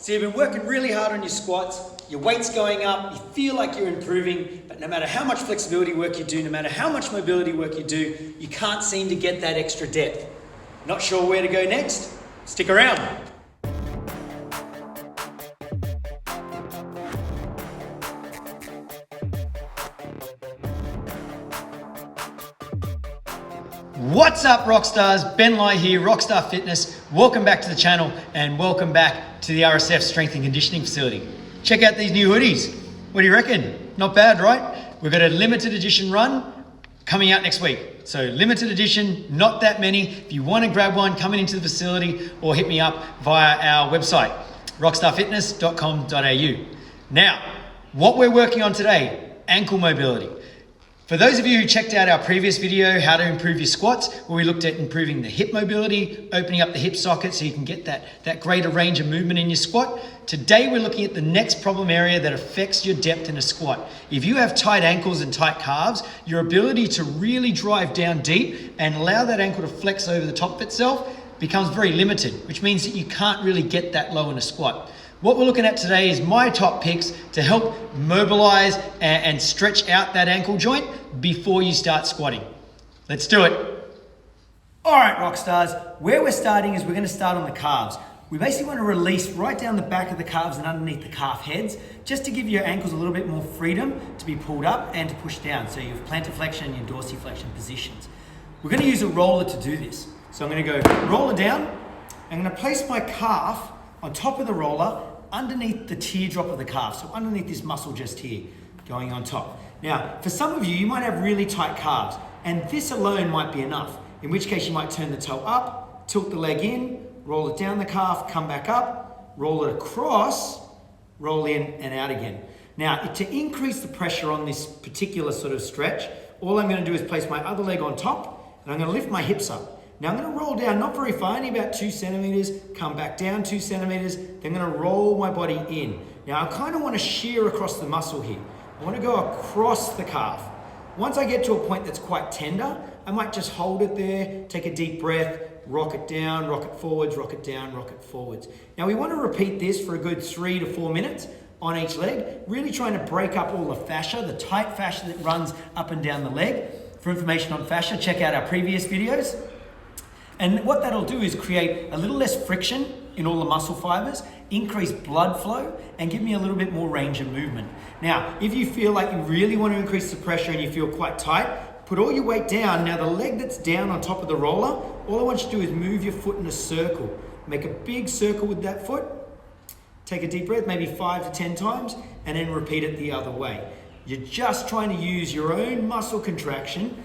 So you've been working really hard on your squats, your weight's going up, you feel like you're improving, but no matter how much flexibility work you do, no matter how much mobility work you do, you can't seem to get that extra depth. Not sure where to go next? Stick around. What's up, Rockstars? Ben Lai here, Rockstar Fitness. Welcome back to the channel and welcome back to the RSF Strength and Conditioning Facility. Check out these new hoodies. What do you reckon? Not bad, right? We've got a limited edition run coming out next week. So limited edition, not that many. If you want to grab one, come into the facility or hit me up via our website, rockstarfitness.com.au. Now, what we're working on today, ankle mobility. For those of you who checked out our previous video, how to improve your squats, where we looked at improving the hip mobility, opening up the hip socket so you can get that greater range of movement in your squat. Today, we're looking at the next problem area that affects your depth in a squat. If you have tight ankles and tight calves, your ability to really drive down deep and allow that ankle to flex over the top of itself becomes very limited, which means that you can't really get that low in a squat. What we're looking at today is my top picks to help mobilize and stretch out that ankle joint before you start squatting. Let's do it. All right, Rockstars, where we're starting is we're gonna start on the calves. We basically want to release right down the back of the calves and underneath the calf heads, just to give your ankles a little bit more freedom to be pulled up and to push down. So you have plantar flexion and your dorsiflexion positions. We're gonna use a roller to do this. So I'm gonna go roller down. I'm gonna place my calf on top of the roller underneath the teardrop of the calf. So underneath this muscle just here, going on top. Now, for some of you, you might have really tight calves and this alone might be enough. In which case you might turn the toe up, tilt the leg in, roll it down the calf, come back up, roll it across, roll in and out again. Now, to increase the pressure on this particular sort of stretch, all I'm gonna do is place my other leg on top and I'm gonna lift my hips up. Now I'm gonna roll down, not very far, only about 2 centimeters, come back down 2 centimeters, then I'm gonna roll my body in. Now I kind of wanna shear across the muscle here. I wanna go across the calf. Once I get to a point that's quite tender, I might just hold it there, take a deep breath, rock it down, rock it forwards, rock it down, rock it forwards. Now we wanna repeat this for a good 3 to 4 minutes on each leg, really trying to break up all the fascia, the tight fascia that runs up and down the leg. For information on fascia, check out our previous videos. And what that'll do is create a little less friction in all the muscle fibers, increase blood flow, and give me a little bit more range of movement. Now, if you feel like you really want to increase the pressure and you feel quite tight, put all your weight down. Now the leg that's down on top of the roller, all I want you to do is move your foot in a circle. Make a big circle with that foot. Take a deep breath, maybe 5 to 10 times, and then repeat it the other way. You're just trying to use your own muscle contraction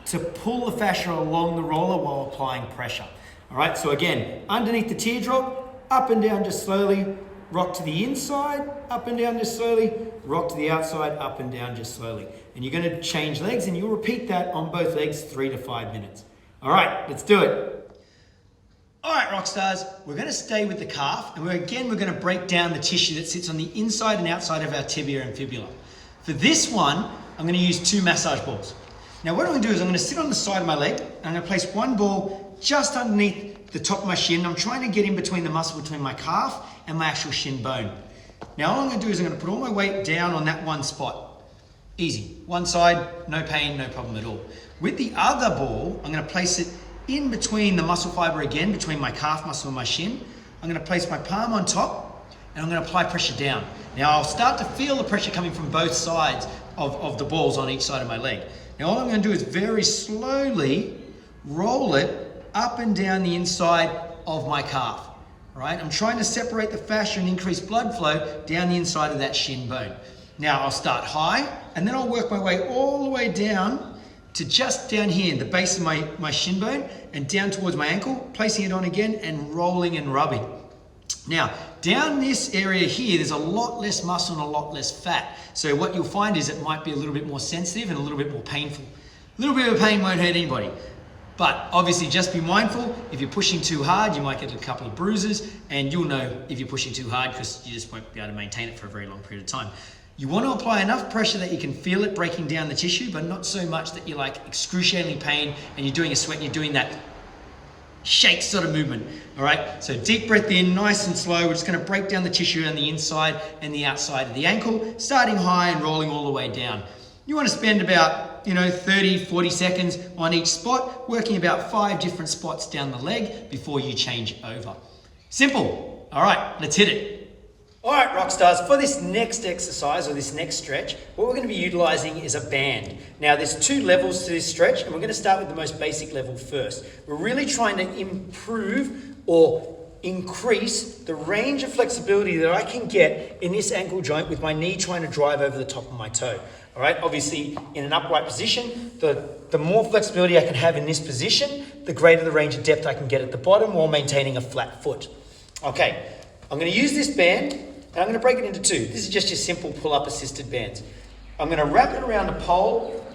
to pull the fascia along the roller while applying pressure. All right, so again, underneath the teardrop, up and down just slowly, rock to the inside, up and down just slowly, rock to the outside, up and down just slowly. And you're gonna change legs and you'll repeat that on both legs 3 to 5 minutes. All right, let's do it. All right, Rockstars, we're gonna stay with the calf and we're gonna break down the tissue that sits on the inside and outside of our tibia and fibula. For this one, I'm gonna use 2 massage balls. Now what I'm gonna do is I'm gonna sit on the side of my leg and I'm gonna place one ball just underneath the top of my shin. I'm trying to get in between the muscle between my calf and my actual shin bone. Now all I'm gonna do is I'm gonna put all my weight down on that one spot. Easy, one side, no pain, no problem at all. With the other ball, I'm gonna place it in between the muscle fiber again, between my calf muscle and my shin. I'm gonna place my palm on top and I'm gonna apply pressure down. Now I'll start to feel the pressure coming from both sides of the balls on each side of my leg. Now all I'm going to do is very slowly roll it up and down the inside of my calf. All right, I'm trying to separate the fascia and increase blood flow down the inside of that shin bone. Now I'll start high and then I'll work my way all the way down to just down here, the base of my shin bone and down towards my ankle, placing it on again and rolling and rubbing. Now, down this area here, there's a lot less muscle and a lot less fat. So what you'll find is it might be a little bit more sensitive and a little bit more painful. A little bit of pain won't hurt anybody. But obviously just be mindful, if you're pushing too hard, you might get a couple of bruises and you'll know if you're pushing too hard because you just won't be able to maintain it for a very long period of time. You want to apply enough pressure that you can feel it breaking down the tissue, but not so much that you're like excruciatingly pain and you're doing a sweat and you're doing that shake sort of movement. All right, so deep breath in, nice and slow. We're just going to break down the tissue on the inside and the outside of the ankle, starting high and rolling all the way down. You want to spend about 30, 40 seconds on each spot, working about 5 different spots down the leg before you change over. Simple. All right, let's hit it. All right, rock stars, for this next exercise or this next stretch, what we're going to be utilizing is a band. Now, there's 2 levels to this stretch, and we're going to start with the most basic level first. We're really trying to improve or increase the range of flexibility that I can get in this ankle joint with my knee trying to drive over the top of my toe. All right, obviously in an upright position, the more flexibility I can have in this position, the greater the range of depth I can get at the bottom while maintaining a flat foot. Okay, I'm going to use this band and I'm going to break it into 2. This is just your simple pull-up assisted bands. I'm going to wrap it around a pole.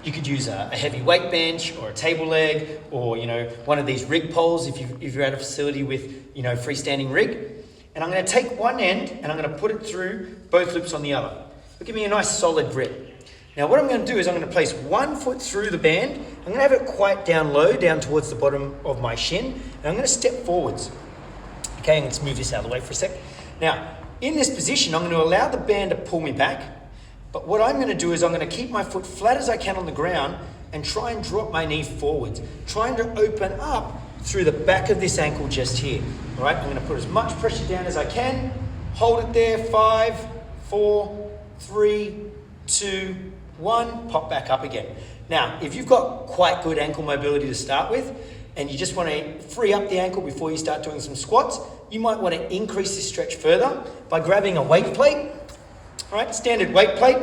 You could use a heavy weight bench or a table leg or one of these rig poles if you're at a facility with freestanding rig. And I'm going to take one end and I'm going to put it through both loops on the other. It'll give me a nice solid grip. Now what I'm going to do is I'm going to place one foot through the band. I'm going to have it quite down low, down towards the bottom of my shin, and I'm going to step forwards. Okay, and let's move this out of the way for a sec. Now, in this position, I'm going to allow the band to pull me back, but what I'm going to do is I'm going to keep my foot flat as I can on the ground and try and drop my knee forwards, trying to open up through the back of this ankle just here. All right, I'm going to put as much pressure down as I can, hold it there, 5, 4, 3, 2, 1, pop back up again. Now, if you've got quite good ankle mobility to start with, and you just want to free up the ankle before you start doing some squats, you might want to increase this stretch further by grabbing a weight plate, all right, standard weight plate.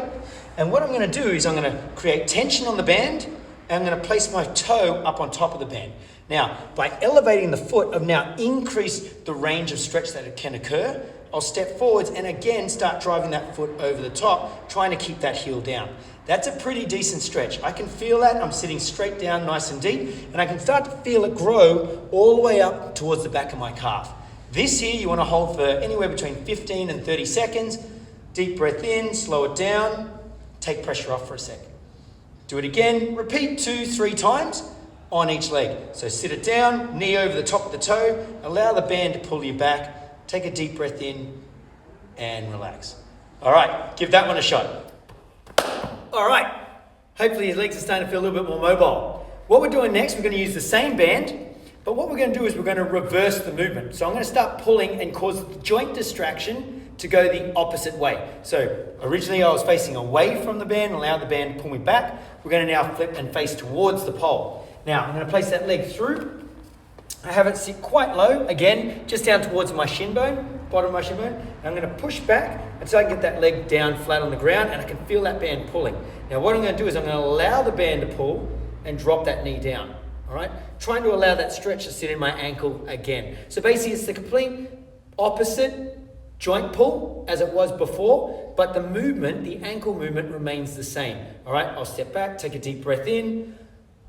And what I'm going to do is I'm going to create tension on the band, and I'm going to place my toe up on top of the band. Now, by elevating the foot, I've now increased the range of stretch that can occur. I'll step forwards and again start driving that foot over the top, trying to keep that heel down. That's a pretty decent stretch. I can feel that. I'm sitting straight down nice and deep, and I can start to feel it grow all the way up towards the back of my calf. This here you want to hold for anywhere between 15 and 30 seconds. Deep breath in, slow it down, take pressure off for a second. Do it again, repeat 2, 3 times on each leg. So sit it down, knee over the top of the toe, allow the band to pull you back, take a deep breath in and relax. All right, give that one a shot. All right, hopefully your legs are starting to feel a little bit more mobile. What we're doing next, we're going to use the same band, but what we're going to do is we're going to reverse the movement. So I'm going to start pulling and cause the joint distraction to go the opposite way. So originally I was facing away from the band, allow the band to pull me back. We're going to now flip and face towards the pole. Now I'm going to place that leg through. I have it sit quite low, again, just down towards my shin bone, bottom of my shin bone. And I'm going to push back until I can get that leg down flat on the ground and I can feel that band pulling. Now what I'm going to do is I'm going to allow the band to pull and drop that knee down, all right? Trying to allow that stretch to sit in my ankle again. So basically it's the complete opposite joint pull as it was before, but the movement, the ankle movement remains the same, all right? I'll step back, take a deep breath in,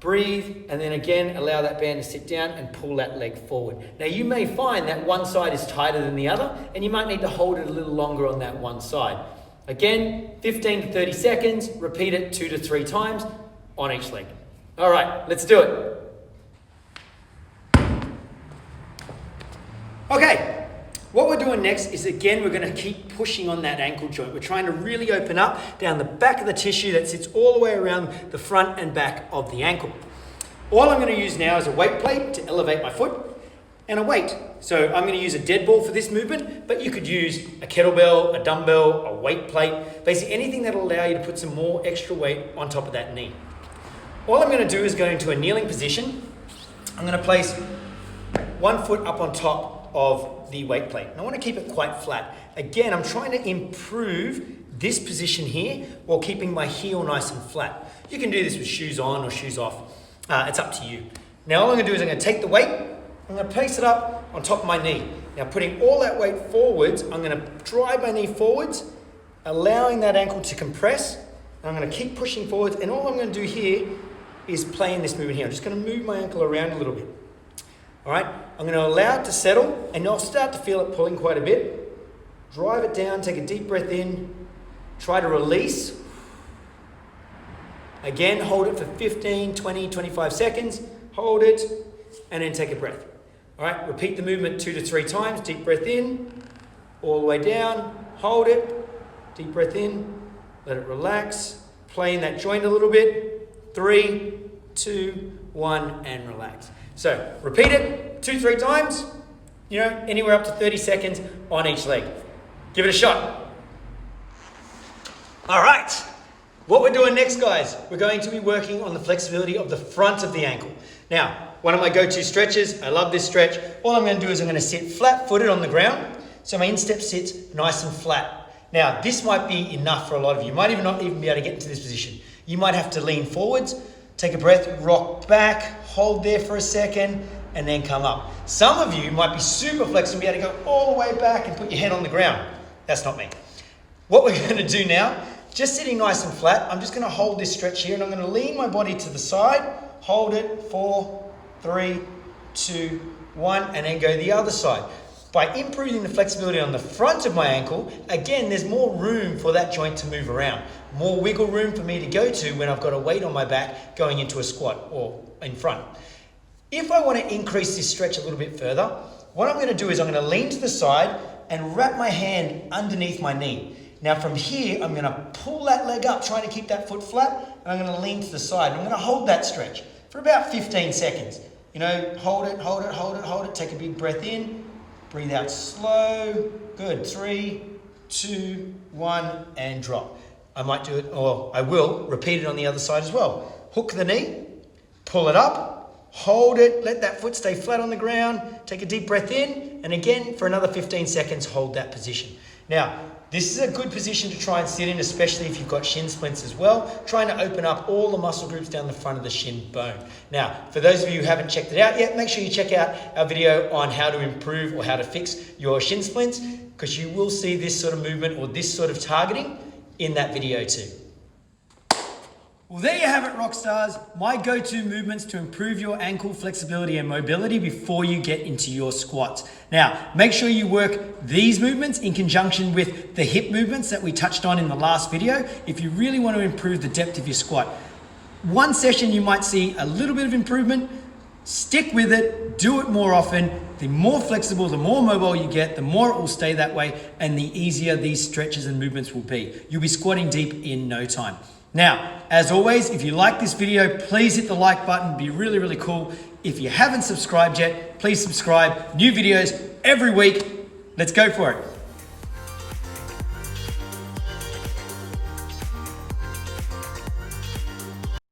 breathe, and then again, allow that band to sit down and pull that leg forward. Now you may find that one side is tighter than the other, and you might need to hold it a little longer on that one side. Again, 15 to 30 seconds, repeat it 2 to 3 times on each leg. All right, let's do it. Okay, what we're doing next is again, we're going to keep pushing on that ankle joint. We're trying to really open up down the back of the tissue that sits all the way around the front and back of the ankle. All I'm going to use now is a weight plate to elevate my foot and a weight. So I'm going to use a dead ball for this movement, but you could use a kettlebell, a dumbbell, a weight plate, basically anything that will allow you to put some more extra weight on top of that knee. All I'm going to do is go into a kneeling position. I'm going to place one foot up on top of the weight plate. And I want to keep it quite flat. Again, I'm trying to improve this position here while keeping my heel nice and flat. You can do this with shoes on or shoes off. It's up to you. Now all I'm going to do is I'm going to take the weight, I'm going to place it up on top of my knee. Now putting all that weight forwards, I'm going to drive my knee forwards, allowing that ankle to compress. And I'm going to keep pushing forwards, and all I'm going to do here is play in this movement here. I'm just going to move my ankle around a little bit. All right, I'm going to allow it to settle, and I'll start to feel it pulling quite a bit. Drive it down, take a deep breath in, try to release. Again, hold it for 15, 20, 25 seconds. Hold it, and then take a breath. All right, repeat the movement 2 to 3 times. Deep breath in, all the way down, hold it, deep breath in, let it relax, play in that joint a little bit. 3, 2, 1, and relax. So repeat it 2-3 times, anywhere up to 30 seconds on each leg. Give it a shot. All right, what we're doing next, guys, we're going to be working on the flexibility of the front of the ankle. Now, one of my go-to stretches, I love this stretch. All I'm going to do is I'm going to sit flat-footed on the ground, so my instep sits nice and flat. Now, this might be enough for a lot of you. You might even not even be able to get into this position. You might have to lean forwards, take a breath, rock back, hold there for a second, and then come up. Some of you might be super flexible, be able to go all the way back and put your head on the ground. That's not me. What we're going to do now, just sitting nice and flat, I'm just going to hold this stretch here, and I'm going to lean my body to the side, hold it, 4, 3, 2, 1, and then go the other side. By improving the flexibility on the front of my ankle, again, there's more room for that joint to move around. More wiggle room for me to go to when I've got a weight on my back going into a squat or in front. If I want to increase this stretch a little bit further, what I'm going to do is I'm going to lean to the side and wrap my hand underneath my knee. Now from here, I'm going to pull that leg up, trying to keep that foot flat, and I'm going to lean to the side. I'm going to hold that stretch for about 15 seconds. Hold it, hold it, hold it, hold it. Take a big breath in, breathe out slow. Good, 3, 2, 1, and drop. I might do it, or I will repeat it on the other side as well. Hook the knee, pull it up, hold it, let that foot stay flat on the ground, take a deep breath in, and again, for another 15 seconds, hold that position. Now, this is a good position to try and sit in, especially if you've got shin splints as well, trying to open up all the muscle groups down the front of the shin bone. Now, for those of you who haven't checked it out yet, make sure you check out our video on how to improve or how to fix your shin splints, because you will see this sort of movement or this sort of targeting in that video too. Well, there you have it, rock stars. My go-to movements to improve your ankle flexibility and mobility before you get into your squats. Now, make sure you work these movements in conjunction with the hip movements that we touched on in the last video if you really want to improve the depth of your squat. One session you might see a little bit of improvement. Stick with it, do it more often. The more flexible, the more mobile you get, the more it will stay that way, and the easier these stretches and movements will be. You'll be squatting deep in no time. Now, as always, if you like this video, please hit the like button. It'd be really, really cool. If you haven't subscribed yet, please subscribe. New videos every week. Let's go for it.